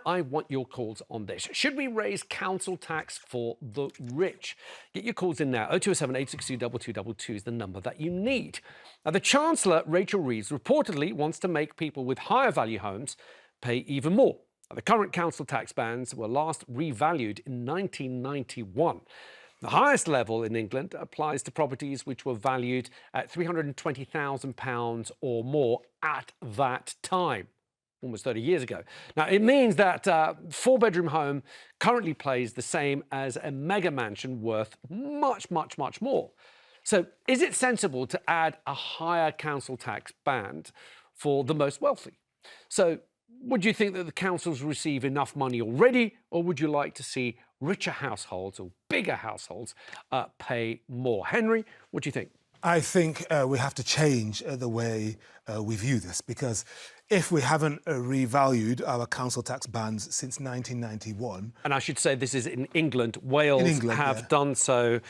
I want your calls on this. Should we raise council tax for the rich? Get your calls in now. 0207 862 2222 is the number that you need. Now, the Chancellor, Rachel Reeves, reportedly wants to make people with higher value homes pay even more. Now, the current council tax bands were last revalued in 1991. The highest level in England applies to properties which were valued at £320,000 or more at that time, almost 30 years ago. Now, it means that a four-bedroom home currently pays the same as a mega mansion worth much, much, much more. So is it sensible to add a higher council tax band for the most wealthy? So would you think that the councils receive enough money already, or would you like to see richer households or bigger households pay more? Henry, what do you think? I think we have to change the way we view this, because if we haven't revalued our council tax bands since 1991... And I should say this is in England. Wales have done so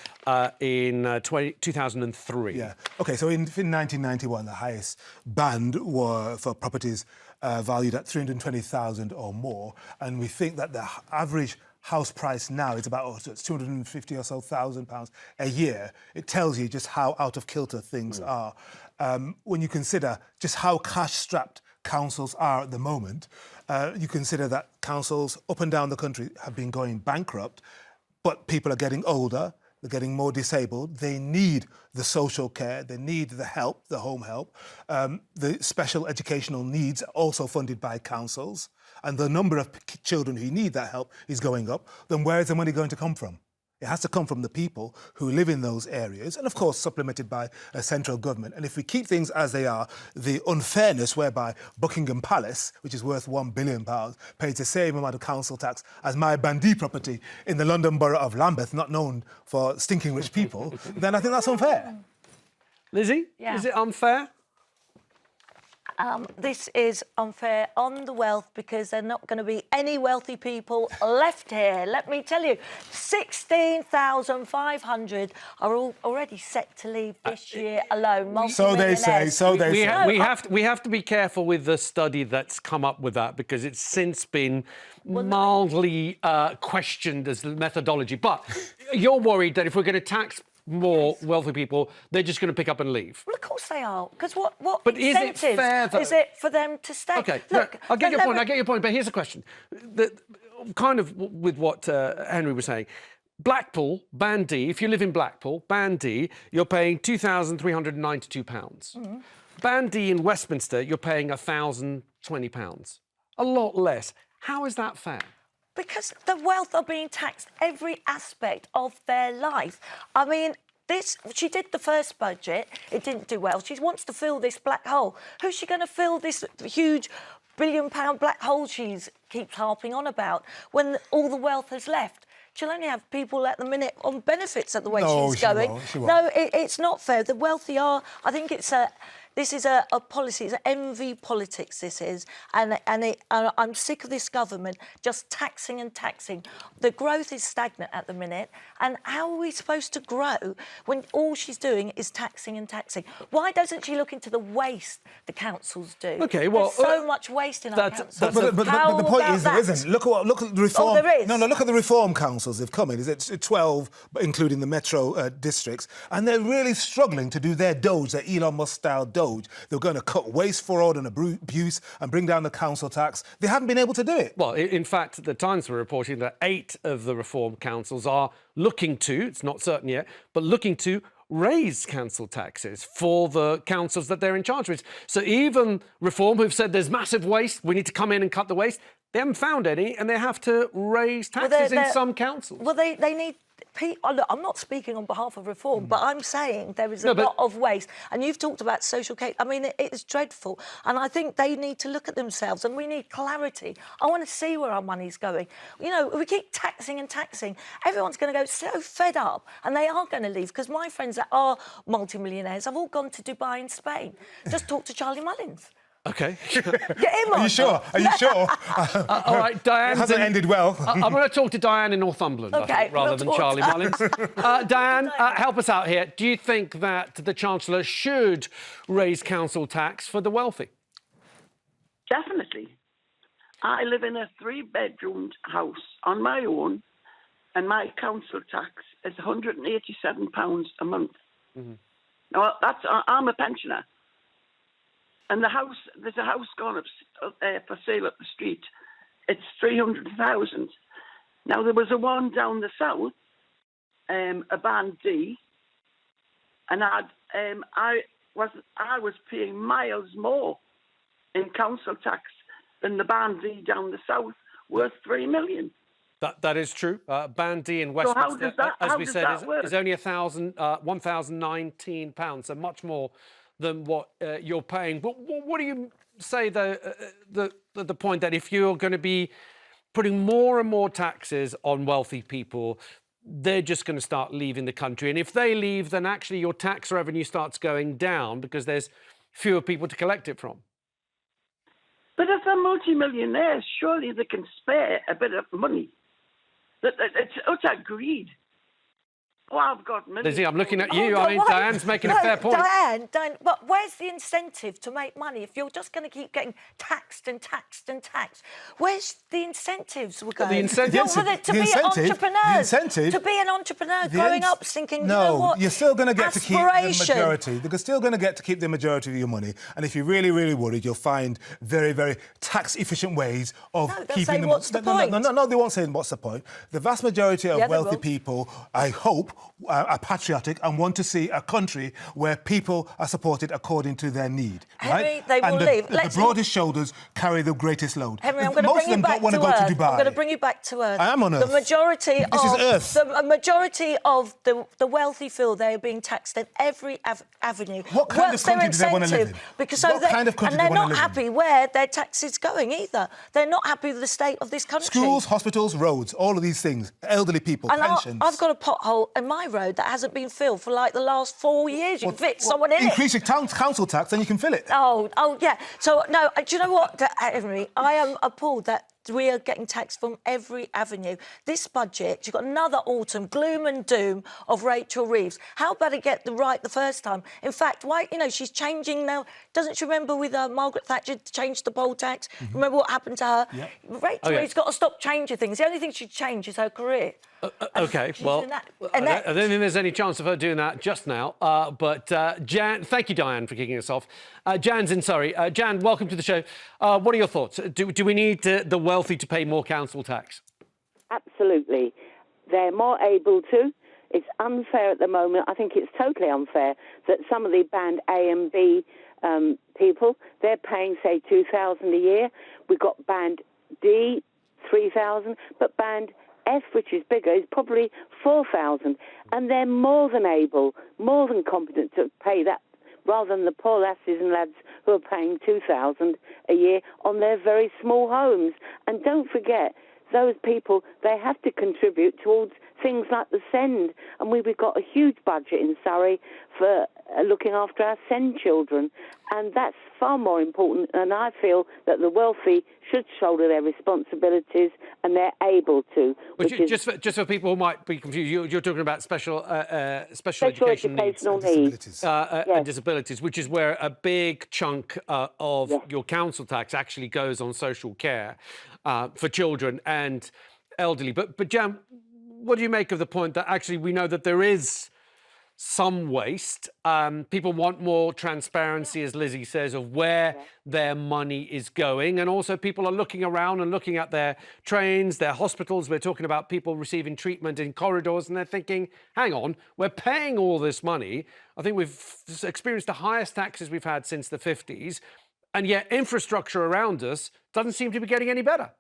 in 2003. Yeah. OK, so in 1991, the highest band were for properties valued at $320,000 or more. And we think that the average house price now is about £250,000 or so a year. It tells you just how out of kilter things are. When you consider just how cash-strapped councils are at the moment, you consider that councils up and down the country have been going bankrupt, but people are getting older, they're getting more disabled, they need the social care, they need the help, the home help. The special educational needs are also funded by councils, and the number of children who need that help is going up. Then where is the money going to come from? It has to come from the people who live in those areas, and of course supplemented by a central government. And if we keep things as they are, the unfairness whereby Buckingham Palace, which is worth £1 billion, pays the same amount of council tax as my Bandee property in the London borough of Lambeth, not known for stinking rich people, then I think that's unfair. Lizzie, is it unfair? This is unfair on the wealth, because there are not going to be any wealthy people left here. Let me tell you, 16,500 are already set to leave this year alone. So they say, We have to be careful with the study that's come up with that, because it's since been mildly questioned as the methodology. But you're worried that if we're going to tax more wealthy people, they're just going to pick up and leave. Well, of course they are, because what but is it fair, though? Is it for them to stay? OK, look, I get your point, but here's a question. Kind of with what Henry was saying. Blackpool, Bandee, if you live in Blackpool, Bandee, you're paying £2,392. Bandee in Westminster, you're paying £1,020. A lot less. How is that fair? Because the wealth are being taxed every aspect of their life. I mean, she did the first budget, it didn't do well. She wants to fill this black hole. Who's she going to fill this huge billion-pound black hole she keeps harping on about when all the wealth has left? She'll only have people at the minute on benefits at the way she's going. She won't. No, it's not fair. The wealthy are... I think this is a policy, it's envy politics, this is. And I'm sick of this government just taxing and taxing. The growth is stagnant at the minute. And how are we supposed to grow when all she's doing is taxing and taxing? Why doesn't she look into the waste the councils do? OK, well... There's so much waste in our councils. But the point is, there isn't. Look at the reform... Oh, there is? No, look at the reform councils they've come in. It's 12, including the metro districts. And they're really struggling to do their Doge, their Elon Musk-style Doge. They're going to cut waste, fraud and abuse and bring down the council tax. They haven't been able to do it. Well, in fact, the Times were reporting that 8 of the reform councils are looking to, it's not certain yet, but looking to raise council taxes for the councils that they're in charge with. So even Reform, who've said there's massive waste, we need to come in and cut the waste, they haven't found any, and they have to raise taxes in some councils. Well, they need... Look, I'm not speaking on behalf of Reform, but I'm saying there is a lot of waste. And you've talked about social care. I mean, it's dreadful. And I think they need to look at themselves, and we need clarity. I want to see where our money's going. You know, we keep taxing and taxing. Everyone's going to go so fed up, and they are going to leave, because my friends that are multimillionaires have all gone to Dubai and Spain. Just talk to Charlie Mullins. OK. Get him on. Are you sure? Are you sure? All right, Diane. It hasn't ended well. I'm going to talk to Diane in Northumberland, I think, rather than Charlie Mullins. Diane, help us out here. Do you think that the Chancellor should raise council tax for the wealthy? Definitely. I live in a 3-bedroomed house on my own, and my council tax is £187 a month. Mm-hmm. Now, I'm a pensioner. And there's a house gone up for sale up the street. It's 300,000. Now, there was a one down the south, a band D, and I was paying miles more in council tax than the band D down the south, worth 3 million. That is true. Band D in Westminster, as we said, is only £1,019, so much more than what you're paying. But what do you say, the point that if you're going to be putting more and more taxes on wealthy people, they're just going to start leaving the country? And if they leave, then actually your tax revenue starts going down because there's fewer people to collect it from. But if they're multimillionaires, surely they can spare a bit of money. It's utter greed. Oh, I've got millions. Lizzie, I'm looking at you. I mean, Diane's making a fair point. Diane, but where's the incentive to make money if you're just going to keep getting taxed and taxed and taxed? Where's the incentives we're going? The incentive to be entrepreneurs. To be an entrepreneur, growing up thinking, no, you know what? You're still going to get to keep the majority. They're still going to get to keep the majority of your money. And if you're really, really worried, you'll find very, very tax-efficient ways of keeping them. What's the point? No, they won't say what's the point. The vast majority of wealthy people, I hope, are patriotic and want to see a country where people are supported according to their need. Henry, right? they will leave. The broadest shoulders carry the greatest load. Henry, I'm going to bring you back to Earth. I'm going to bring you back to Earth. I am on Earth. The majority this is Earth. The majority of the wealthy feel they are being taxed at every avenue. What kind of country do they want to live in? Because what kind of country and they're not happy where their tax is going either. They're not happy with the state of this country. Schools, hospitals, roads, all of these things. Elderly people, pensions. I've got a pothole in my road that hasn't been filled for like the last 4 years. You can fit someone in it. Increase your council tax, then you can fill it. Oh, yeah. So, no, do you know what, Henry? I am appalled that we are getting taxed from every avenue. This budget, you've got another autumn gloom and doom of Rachel Reeves. How about it get right the first time? In fact, why, she's changing now. Doesn't she remember with Margaret Thatcher changed the poll tax? Mm-hmm. Remember what happened to her? Yep. Rachel Reeves got to stop changing things. The only thing she'd change is her career. OK, well, I don't think there's any chance of her doing that just now. But Jan, thank you, Diane, for kicking us off. Jan's in Surrey. Jan, welcome to the show. What are your thoughts? Do we need the wealthy to pay more council tax? Absolutely. They're more able to. It's unfair at the moment. I think it's totally unfair that some of the band A and B people, they're paying, say, $2,000 a year. We've got band D, $3,000, but band F, which is bigger, is probably $4,000. And they're more than able, more than competent to pay that, rather than the poor lasses and lads who are paying $2,000 a year on their very small homes. And don't forget, those people, they have to contribute towards things like the SEND. And we've got a huge budget in Surrey for looking after our SEND children. And that's far more important. And I feel that the wealthy should shoulder their responsibilities, and they're able to. Just for people who might be confused, you're talking about special educational needs and disabilities, which is where a big chunk of your council tax actually goes on social care for children and elderly. But Jan, what do you make of the point that actually we know that there is some waste? People want more transparency, as Lizzie says, of where their money is going. And also people are looking around and looking at their trains, their hospitals. We're talking about people receiving treatment in corridors, and they're thinking, hang on, we're paying all this money. I think we've experienced the highest taxes we've had since the 50s. And yet infrastructure around us doesn't seem to be getting any better.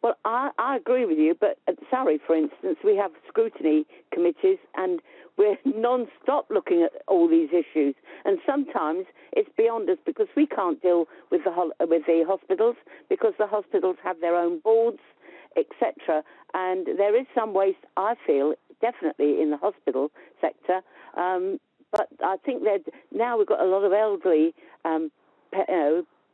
Well, I agree with you, but at Surrey, for instance, we have scrutiny committees and we're non-stop looking at all these issues. And sometimes it's beyond us because we can't deal with the hospitals because the hospitals have their own boards, etc. And there is some waste, I feel, definitely in the hospital sector. But I think that now we've got a lot of elderly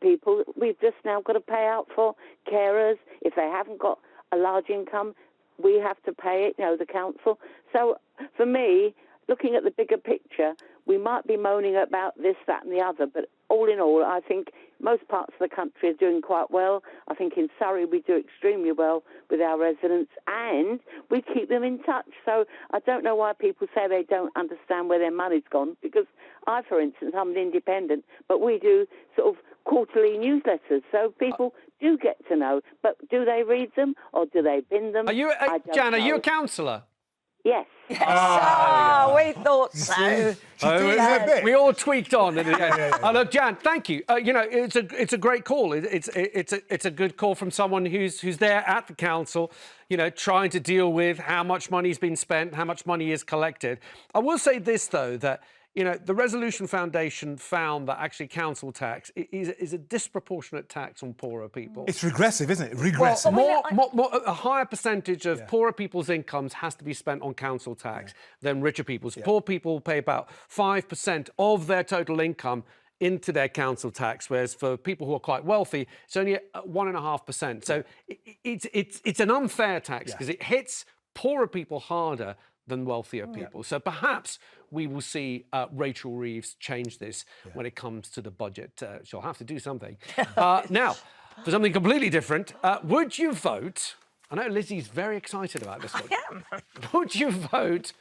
people. We've just now got to pay out for carers. If they haven't got a large income, we have to pay it, the council. So for me, looking at the bigger picture, we might be moaning about this, that, and the other, but all in all, I think most parts of the country are doing quite well. I think in Surrey we do extremely well with our residents, and we keep them in touch. So I don't know why people say they don't understand where their money's gone, because I, for instance, I'm an independent, but we do sort of quarterly newsletters, so people do get to know. But do they read them or do they bin them? Are you, I don't Jan, are know. you a councillor? Yes. We thought so. We all tweaked on. Look, Jan, thank you. It's a great call. It's a good call from someone who's there at the council, trying to deal with how much money's been spent, how much money is collected. I will say this though, that the Resolution Foundation found that actually council tax is a disproportionate tax on poorer people. It's regressive, isn't it? Regressive. A higher percentage of poorer people's incomes has to be spent on council tax than richer people's. Poor people pay about 5% of their total income into their council tax, whereas for people who are quite wealthy, it's only 1.5%. So it's an unfair tax because it hits poorer people harder than wealthier people. So perhaps we will see Rachel Reeves change this when it comes to the budget. She'll have to do something. Now, for something completely different, would you vote? I know Lizzie's very excited about this one. I am. Would you vote